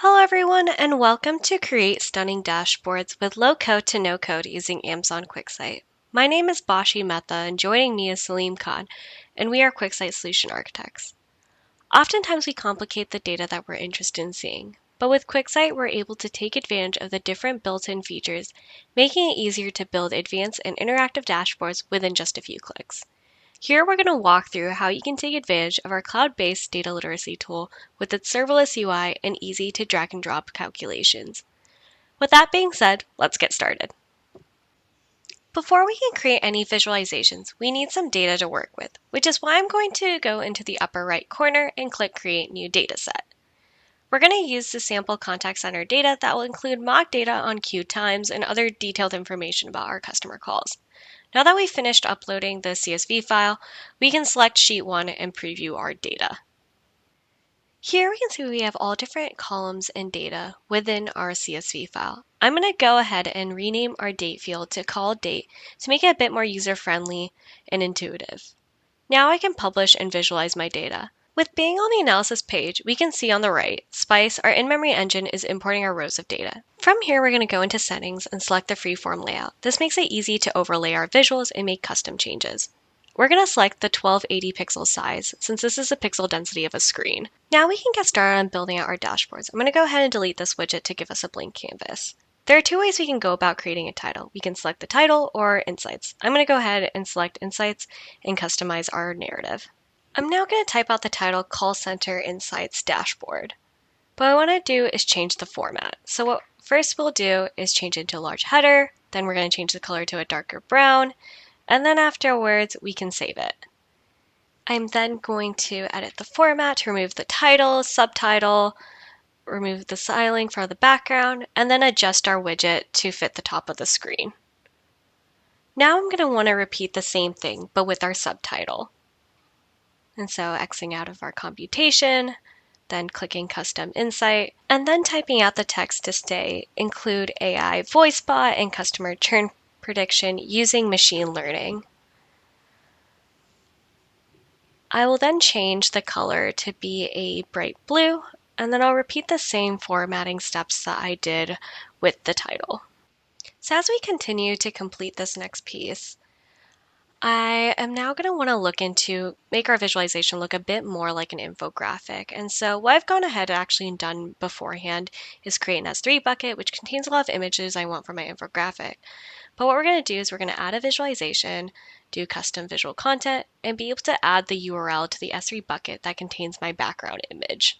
Hello everyone and welcome to Create Stunning Dashboards with low code to no code using Amazon QuickSight. My name is Bashi Mehta and joining me is Salim Khan, and we are QuickSight Solution Architects. Oftentimes we complicate the data that we're interested in seeing, but with QuickSight we're able to take advantage of the different built-in features, making it easier to build advanced and interactive dashboards within just a few clicks. Here we're going to walk through how you can take advantage of our cloud-based data literacy tool with its serverless UI and easy to drag and drop calculations. With that being said, let's get started. Before we can create any visualizations, we need some data to work with, which is why I'm going to go into the upper right corner and click Create New Dataset. We're going to use the sample contact center data that will include mock data on queue times and other detailed information about our customer calls. Now that we've finished uploading the CSV file, we can select Sheet 1 and preview our data. Here we can see we have all different columns and data within our CSV file. I'm going to go ahead and rename our date field to call date to make it a bit more user-friendly and intuitive. Now I can publish and visualize my data. With being on the analysis page, we can see on the right, Spice, our in-memory engine, is importing our rows of data. From here, we're going to go into settings and select the freeform layout. This makes it easy to overlay our visuals and make custom changes. We're going to select the 1280 pixel size, since this is the pixel density of a screen. Now we can get started on building out our dashboards. I'm going to go ahead and delete this widget to give us a blank canvas. There are two ways we can go about creating a title. We can select the title or Insights. I'm going to go ahead and select Insights and customize our narrative. I'm now going to type out the title Call Center Insights Dashboard. What I want to do is change the format. So what first we'll do is change it to a large header, then we're going to change the color to a darker brown, and then afterwards we can save it. I'm then going to edit the format to remove the title, subtitle, remove the styling for the background, and then adjust our widget to fit the top of the screen. Now I'm going to want to repeat the same thing, but with our subtitle. And so Xing out of our computation, then clicking Custom Insight, and then typing out the text to say include AI voice bot and customer churn prediction using machine learning. I will then change the color to be a bright blue, and then I'll repeat the same formatting steps that I did with the title. So as we continue to complete this next piece, I am now going to want to look into make our visualization look a bit more like an infographic. And so what I've gone ahead and actually done beforehand is create an S3 bucket, which contains a lot of images I want for my infographic. But what we're going to do is we're going to add a visualization, do custom visual content, and be able to add the URL to the S3 bucket that contains my background image.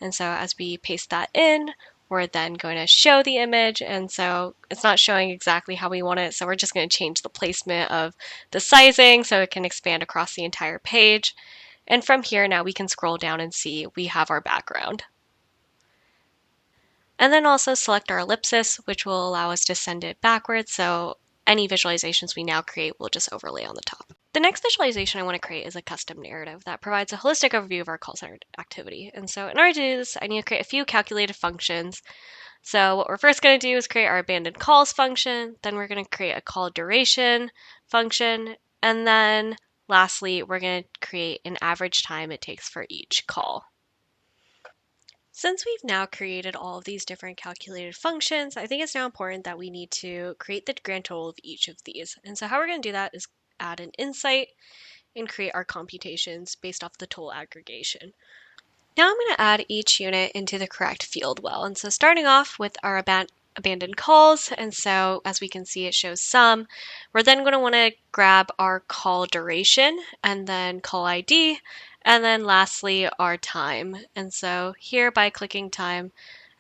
And so as we paste that in, we're then going to show the image, and so it's not showing exactly how we want it, so we're just going to change the placement of the sizing so it can expand across the entire page. And from here now we can scroll down and see we have our background. And then also select our ellipsis, which will allow us to send it backwards, so any visualizations we now create will just overlay on the top. The next visualization I want to create is a custom narrative that provides a holistic overview of our call center activity. And so in order to do this, I need to create a few calculated functions. So what we're first going to do is create our abandoned calls function, then we're going to create a call duration function, and then lastly, we're going to create an average time it takes for each call. Since we've now created all of these different calculated functions, I think it's now important that we need to create the grand total of each of these. And so how we're going to do that is add an insight and create our computations based off the total aggregation. Now I'm going to add each unit into the correct field well. And so starting off with our abandoned calls, and so as we can see it shows some. We're then going to want to grab our call duration and then call ID, and then lastly our time. And so here by clicking time,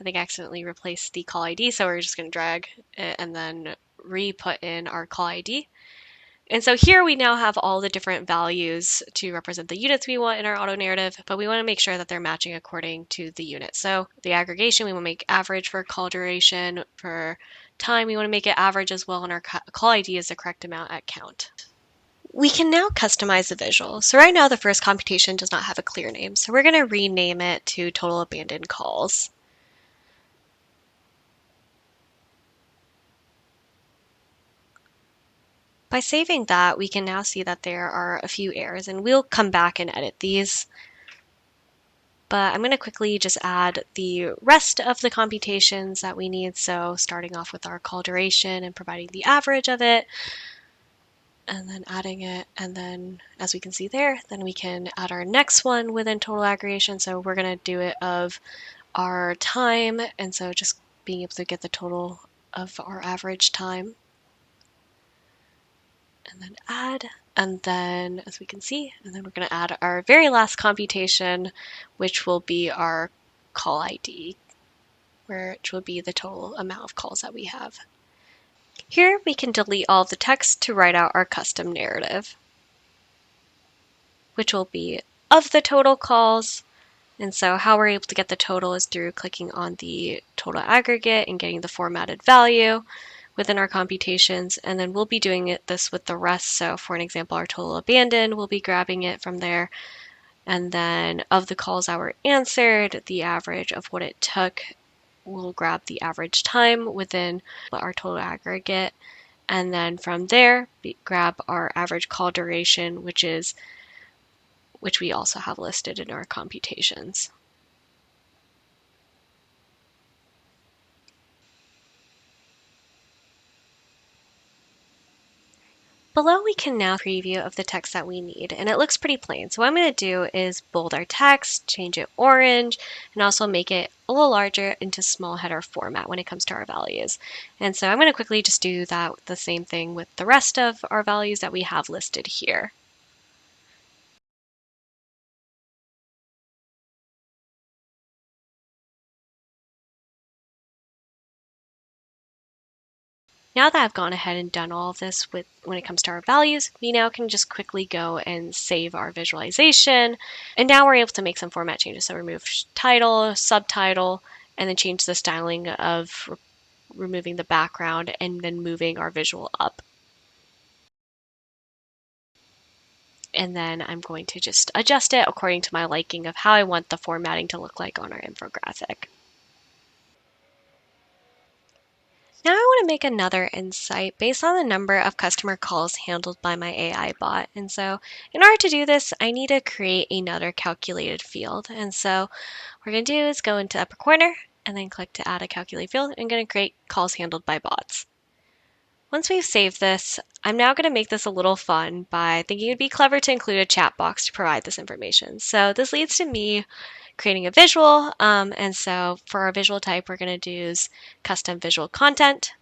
I think I accidentally replaced the call ID, so we're just going to drag it and then re-put in our call ID. And so here we now have all the different values to represent the units we want in our auto narrative, but we want to make sure that they're matching according to the unit. So the aggregation, we want to make average for call duration. For time, we want to make it average as well, and our call ID is the correct amount at count. We can now customize the visual. So right now the first computation does not have a clear name, so we're going to rename it to total abandoned calls. By saving that, we can now see that there are a few errors, and we'll come back and edit these. but I'm going to quickly just add the rest of the computations that we need. So starting off with our call duration and providing the average of it, and then adding it. And then as we can see there, then we can add our next one within total aggregation. So we're going to do it of our time. And so just being able to get the total of our average time. And then add. And then as we can see, and then we're going to add our very last computation, which will be our call ID, which will be the total amount of calls that we have. Here we can delete all of the text to write out our custom narrative, which will be of the total calls. And so how we're able to get the total is through clicking on the total aggregate and getting the formatted value within our computations. And then we'll be doing this with the rest. So for an example, our total abandoned, we'll be grabbing it from there. And then of the calls that were answered, the average of what it took, we'll grab the average time within our total aggregate. And then from there, grab our average call duration, which we also have listed in our computations. Below, we can now preview of the text that we need, and it looks pretty plain. So what I'm going to do is bold our text, change it orange, and also make it a little larger into small header format when it comes to our values. And so I'm going to quickly just do that, the same thing with the rest of our values that we have listed here. Now that I've gone ahead and done all of this when it comes to our values, we now can just quickly go and save our visualization. And now we're able to make some format changes. So remove title, subtitle, and then change the styling of removing the background and then moving our visual up. And then I'm going to just adjust it according to my liking of how I want the formatting to look like on our infographic. Now I want to make another insight based on the number of customer calls handled by my AI bot. And so in order to do this, I need to create another calculated field. And so what we're going to do is go into upper corner and then click to add a calculated field. I'm going to create calls handled by bots. Once we've saved this, I'm now going to make this a little fun by thinking it'd be clever to include a chat box to provide this information. So this leads to me creating a visual. And so for our visual type, we're going to use custom visual content.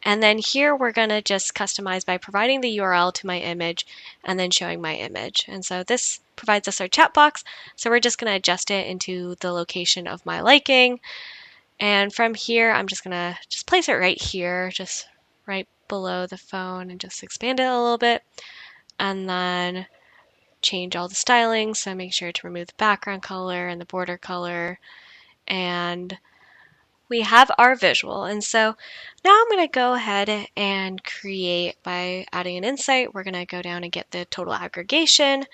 And then here we're going to just customize by providing the URL to my image and then showing my image. And so this provides us our chat box. So we're just going to adjust it into the location of my liking. And from here, I'm just going to just place it right here, just right below the phone, and just expand it a little bit. And then change all the styling. So make sure to remove the background color and the border color. And we have our visual. And so now I'm going to go ahead and create by adding an insight. We're going to go down and get the total aggregation.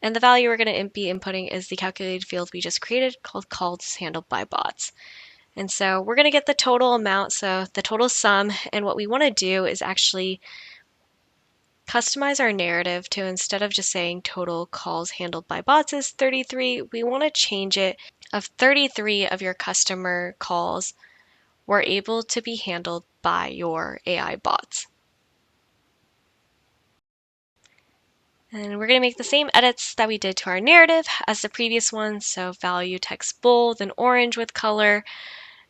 And the value we're going to be inputting is the calculated field we just created called calls handled by bots. And so we're going to get the total amount, so the total sum. And what we want to do is actually customize our narrative to, instead of just saying total calls handled by bots is 33, we want to change it of 33 of your customer calls were able to be handled by your AI bots. And we're going to make the same edits that we did to our narrative as the previous one. So value text bold and orange with color.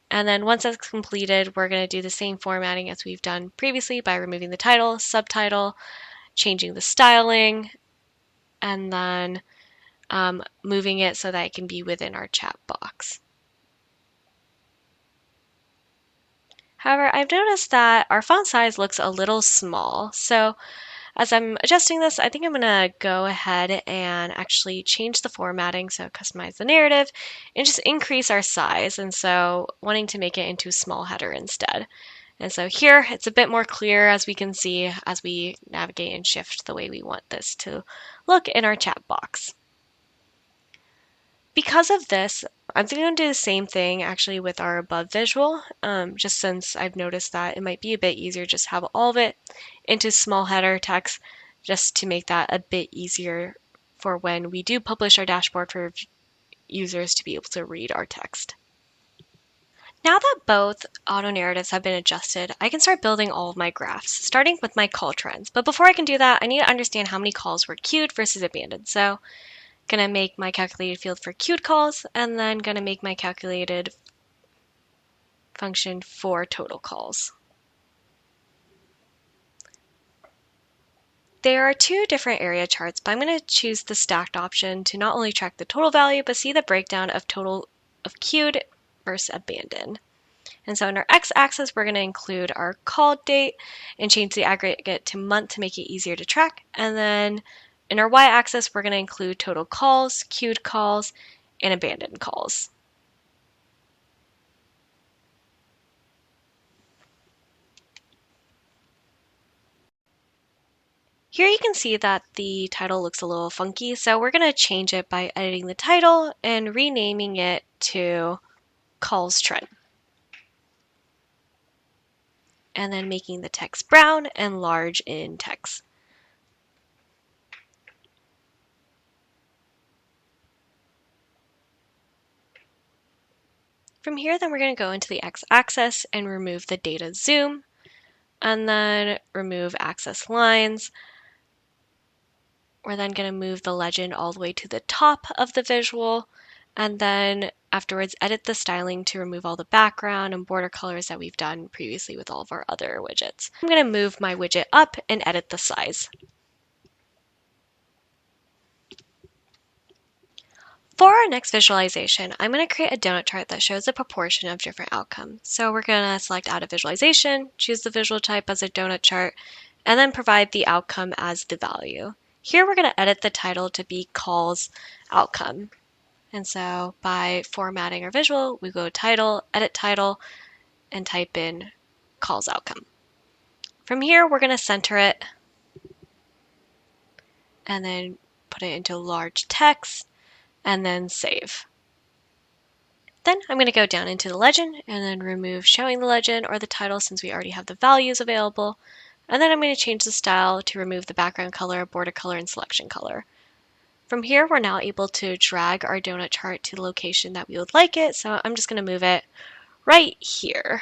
And then once that's completed, we're going to do the same formatting as we've done previously by removing the title, subtitle, changing the styling, and then moving it so that it can be within our chat box. However, I've noticed that our font size looks a little small. So as I'm adjusting this, I think I'm going to go ahead and actually change the formatting, so customize the narrative, and just increase our size. And so wanting to make it into a small header instead. And so here it's a bit more clear, as we can see as we navigate and shift the way we want this to look in our chat box. Because of this, I'm going to do the same thing actually with our above visual, just since I've noticed that it might be a bit easier just to have all of it into small header text, just to make that a bit easier for when we do publish our dashboard for users to be able to read our text. Now that both auto narratives have been adjusted, I can start building all of my graphs, starting with my call trends. But before I can do that, I need to understand how many calls were queued versus abandoned. So I'm going to make my calculated field for queued calls, and then going to make my calculated function for total calls. There are two different area charts, but I'm going to choose the stacked option to not only track the total value, but see the breakdown of total of queued versus abandoned. And so in our x-axis, we're going to include our call date and change the aggregate to month to make it easier to track. And then in our y-axis, we're going to include total calls, queued calls, and abandoned calls. Here you can see that the title looks a little funky, so we're going to change it by editing the title and renaming it to Calls Trend. And then making the text brown and large in text. From here, then we're going to go into the x-axis and remove the data zoom, and then remove access lines. We're then going to move the legend all the way to the top of the visual, and then afterwards edit the styling to remove all the background and border colors that we've done previously with all of our other widgets. I'm going to move my widget up and edit the size. For our next visualization, I'm going to create a donut chart that shows a proportion of different outcomes. So we're going to select Add a Visualization, choose the visual type as a donut chart, and then provide the outcome as the value. Here we're going to edit the title to be Calls Outcome. And so by formatting our visual, we go Title, Edit Title, and type in Calls Outcome. From here, we're going to center it and then put it into large text and then save. Then I'm going to go down into the legend and then remove showing the legend or the title since we already have the values available. And then I'm going to change the style to remove the background color, border color, and selection color. From here, we're now able to drag our donut chart to the location that we would like it. So I'm just going to move it right here.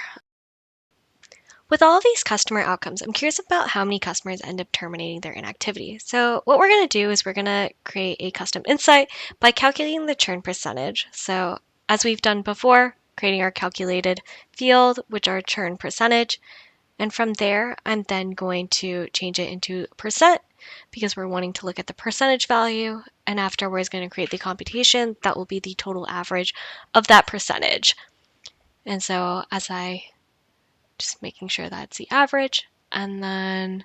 With all of these customer outcomes, I'm curious about how many customers end up terminating their inactivity. So what we're going to do is we're going to create a custom insight by calculating the churn percentage. So as we've done before, creating our calculated field, which are churn percentage. And from there, I'm then going to change it into percent because we're wanting to look at the percentage value. And afterwards, going to create the computation that will be the total average of that percentage. And so as I just making sure that's the average, and then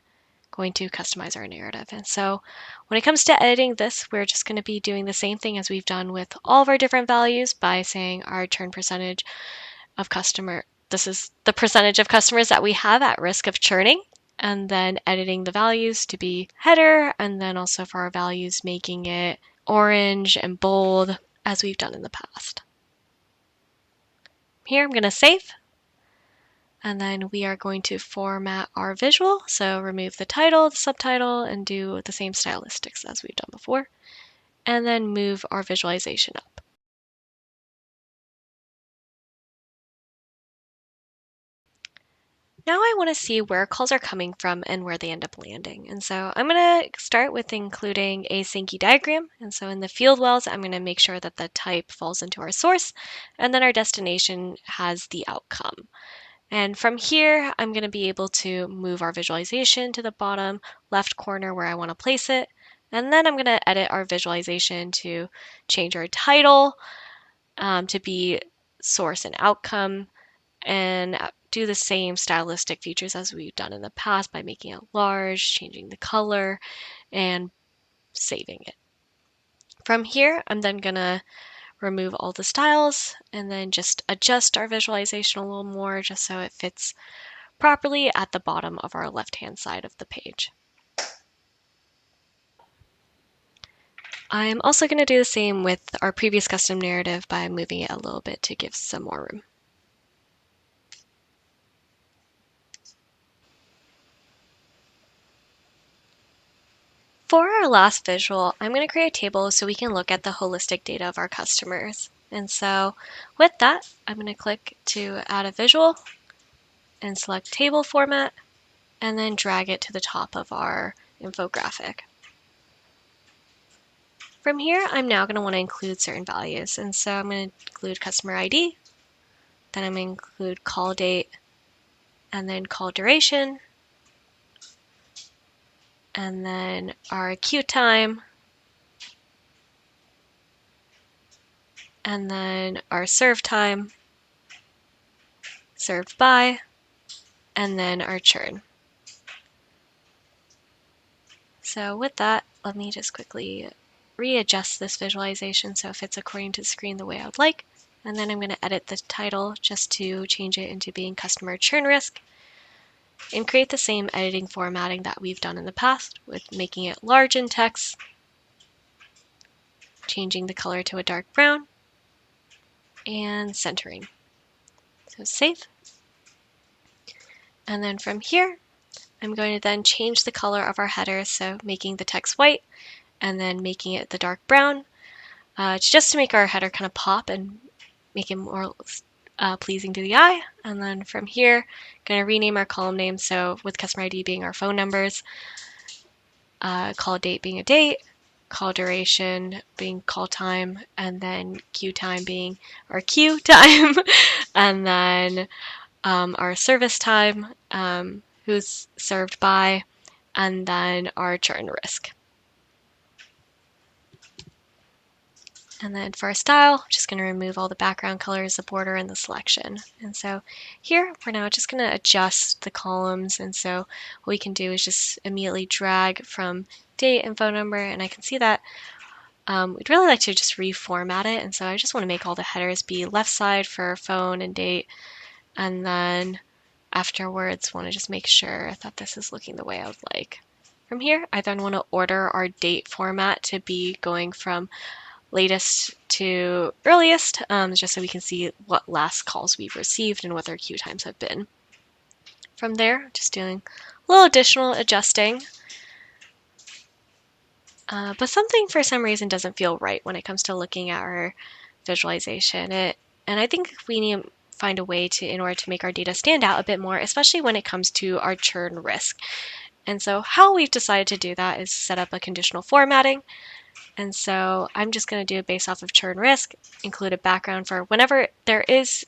going to customize our narrative. And so when it comes to editing this, we're just going to be doing the same thing as we've done with all of our different values by saying our churn percentage of customer. This is the percentage of customers that we have at risk of churning, and then editing the values to be header, and then also for our values, making it orange and bold as we've done in the past. Here I'm going to save. And then we are going to format our visual. So remove the title, the subtitle, and do the same stylistics as we've done before. And then move our visualization up. Now I want to see where calls are coming from and where they end up landing. And so I'm going to start with including a Sankey diagram. And so in the field wells, I'm going to make sure that the type falls into our source, and then our destination has the outcome. And from here, I'm going to be able to move our visualization to the bottom left corner where I want to place it. And then I'm going to edit our visualization to change our title to be source and outcome, and do the same stylistic features as we've done in the past by making it large, changing the color, and saving it. From here, I'm then going to remove all the styles and then just adjust our visualization a little more just so it fits properly at the bottom of our left-hand side of the page. I'm also going to do the same with our previous custom narrative by moving it a little bit to give some more room. For our last visual, I'm going to create a table so we can look at the holistic data of our customers. And so with that, I'm going to click to add a visual and select table format and then drag it to the top of our infographic. From here, I'm now going to want to include certain values. And so I'm going to include customer ID, then I'm going to include call date, and then call duration, and then our queue time, and then our serve time, served by, and then our churn. So with that, let me just quickly readjust this visualization so it fits according to the screen the way I would like. And then I'm going to edit the title just to change it into being customer churn risk and create the same editing formatting that we've done in the past with making it large in text, changing the color to a dark brown, and centering. So save. And then from here, I'm going to then change the color of our header, so making the text white and then making it the dark brown. It's just to make our header kind of pop and make it more pleasing to the eye. And then from here, going to rename our column name. So with customer ID being our phone numbers, call date being a date, call duration being call time, and then queue time being our queue time, and then our service time, who's served by, and then our churn risk. And then for our style, I'm just going to remove all the background colors, the border, and the selection. And so here, we're now just going to adjust the columns. And so what we can do is just immediately drag from date and phone number. And I can see that we'd really like to just reformat it. And so I just want to make all the headers be left side for phone and date. And then afterwards, want to just make sure that this is looking the way I would like. From here, I then want to order our date format to be going from latest to earliest, just so we can see what last calls we've received and what their queue times have been. From there, just doing a little additional adjusting. But something for some reason doesn't feel right when it comes to looking at our visualization. And I think we need to find a way to, in order to make our data stand out a bit more, especially when it comes to our churn risk. And so how we've decided to do that is set up a conditional formatting. And so I'm just going to do it based off of churn risk, include a background for whenever there is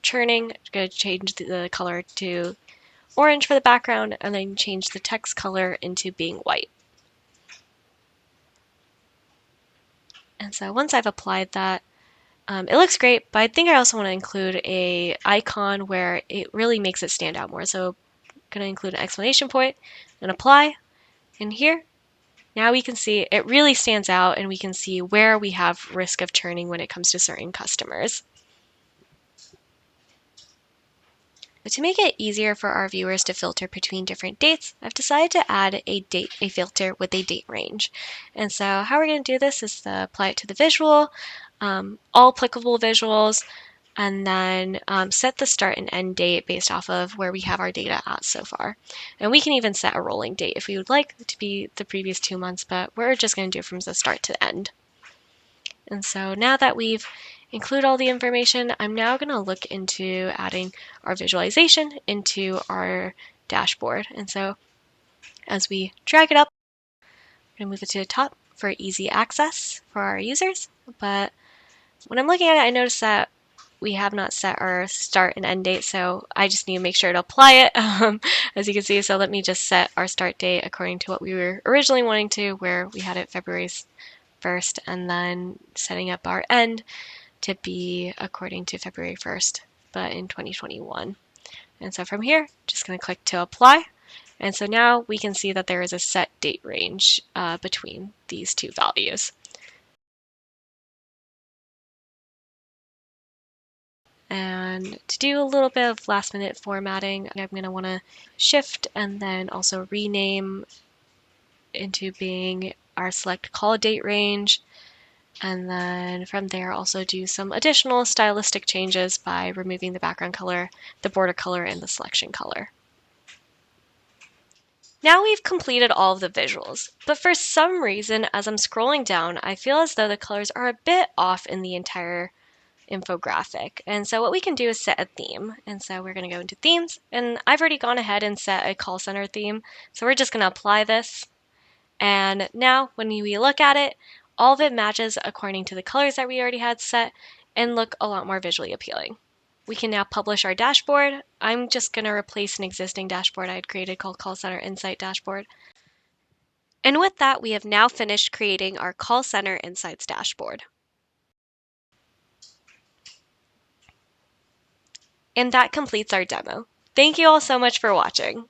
churning. I'm going to change the color to orange for the background, and then change the text color into being white. And so once I've applied that, it looks great, but I think I also want to include a icon where it really makes it stand out more. So I'm going to include an exclamation point and apply. And here, now we can see it really stands out, and we can see where we have risk of churning when it comes to certain customers. But to make it easier for our viewers to filter between different dates, I've decided to add a filter with a date range. And so how we're going to do this is to apply it to the visual, all applicable visuals, and then set the start and end date based off of where we have our data at so far. And we can even set a rolling date if we would like to be the previous 2 months, but we're just going to do it from the start to end. And so now that we've included all the information, I'm now going to look into adding our visualization into our dashboard. And so as we drag it up, I'm going to move it to the top for easy access for our users. But when I'm looking at it, I notice that we have not set our start and end date, so I just need to make sure to apply it, as you can see. So let me just set our start date according to what we were originally wanting to, where we had it February 1st, and then setting up our end to be according to February 1st, but in 2021. And so from here, just going to click to apply. And so now we can see that there is a set date range between these two values. And to do a little bit of last minute formatting, I'm going to want to shift and then also rename into being our select call date range. And then from there also do some additional stylistic changes by removing the background color, the border color, and the selection color. Now we've completed all of the visuals, but for some reason, as I'm scrolling down, I feel as though the colors are a bit off in the entire infographic. And so what we can do is set a theme. And so we're going to go into themes, and I've already gone ahead and set a call center theme. So we're just going to apply this. And now when we look at it, all of it matches according to the colors that we already had set and look a lot more visually appealing. We can now publish our dashboard. I'm just going to replace an existing dashboard I had created called Call Center Insight Dashboard. And with that, we have now finished creating our Call Center Insights dashboard. And that completes our demo. Thank you all so much for watching.